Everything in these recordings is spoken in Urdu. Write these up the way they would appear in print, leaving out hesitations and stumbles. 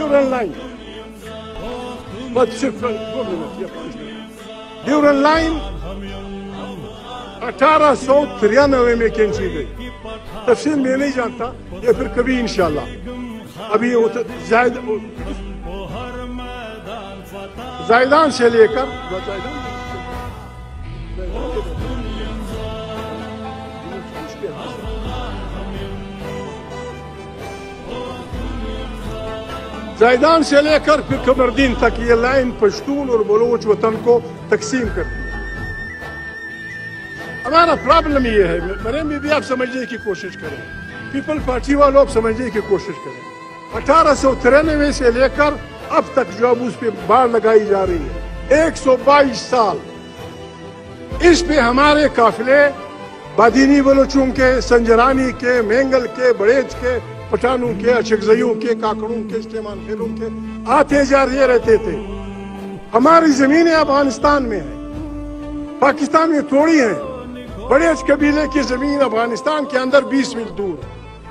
ڈیورن لائن بس صرف 2 منٹ یا 5 منٹ ڈیورن لائن 1893 میں کینچی گئی. تفصیل میں نہیں جانتا, یہ پھر کبھی انشاءاللہ. ابھی زائدان سے لے کر زائدان سے لے کر پھر قمردین تک یہ لائن پشتون اور بلوچ وطن کو تقسیم کرتی ہے. ہمارا پرابلم یہ ہے, مریم بھی آپ سمجھنے کی کوشش کریں, پیپل پارٹی والوں آپ سمجھنے کی کوشش کریں. 1893 سے لے کر اب تک جو اب اس پہ باڑ لگائی جا رہی ہے 122 سال. اس پہ ہمارے قافلے بادینی بلوچوں کے, سنجرانی کے, مینگل کے, بڑیچ کے, پٹھانوں کے, اچکزیوں کے, کاکڑوں کے, استعمال خیلوں کے آتے جا رہتے تھے. ہماری زمینیں افغانستان میں ہیں, پاکستان میں تھوڑی ہیں. بڑیچ قبیلے کی زمین افغانستان کے اندر 20 میل دور ہے.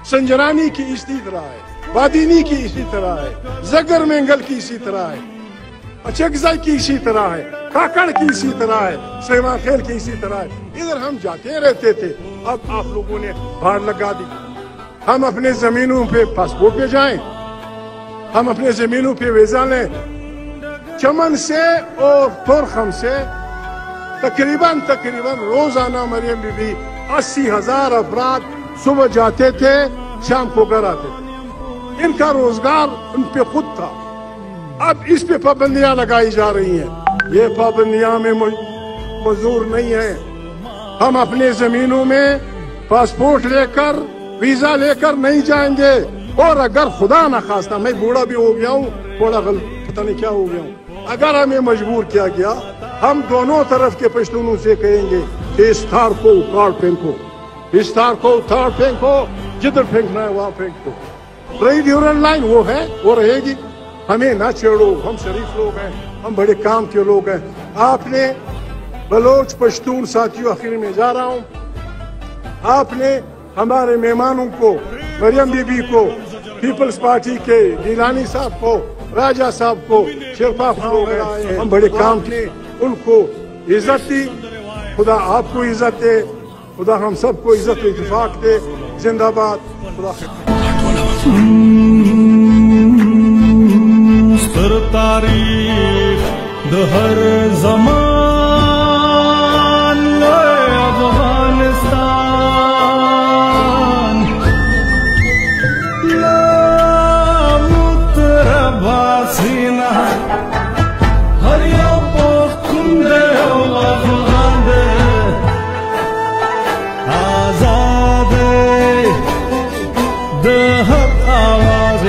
سنجرانی کی اسی طرح ہے, بادینی کی اسی طرح ہے, زگر مینگل کی اسی طرح ہے, اچکزائی کی اسی طرح ہے, کاکڑ کی اسی طرح ہے, سیما خیل کی اسی طرح ہے. ادھر ہم جاتے رہتے تھے, اب آپ لوگوں نے باڑ لگا دی. ہم اپنے زمینوں پہ پاسپورٹ پہ جائیں, ہم اپنے زمینوں پہ ویزا لیں. چمن سے اور تورخم سے تقریباً روزانہ مریم بی بی 80,000 افراد صبح جاتے تھے, شام کو گھر آتے تھے. ان کا روزگار ان پہ خود تھا. اب اس پہ پابندیاں لگائی جا رہی ہیں. یہ پابندیاں میں منظور نہیں ہیں. ہم اپنے زمینوں میں پاسپورٹ لے کر, ویزا لے کر نہیں جائیں گے. اور اگر خدا نخواستہ, میں بوڑھا بھی ہو گیا ہوں, تھوڑا پتہ نہیں کیا ہو گیا ہوں, اگر ہمیں مجبور کیا گیا, ہم دونوں طرف کے پشتونوں سے کہیں گے کہ اس تار کو اکاڑ پھینکو, اس تار کو اتار پھینکو, جدھر پھینکنا ہے وہاں پھینکو. رہی ڈیورن لائن وہ ہے, وہ رہے گی. ہمیں نہ چھیڑو, ہم شریف لوگ ہیں, ہم بڑے کام کے لوگ ہیں. آپ نے بلوچ پشتون ساتھیوں, آخر میں جا رہا ہوں, آپ نے ہمارے مہمانوں کو, مریم بی بی کو, پیپلز پارٹی کے گیلانی صاحب کو, راجہ صاحب کو, شرپا لوگ ہیں, ہم بڑے کام کے, ان کو عزت دی. خدا آپ کو عزت دے, خدا ہم سب کو عزت و اتفاق دے. زندہ باد. خدا تاریخ دہر زمان افغانستان متربا سینہ ہر یو پختون دے افغان دے آزاد دے حق آواز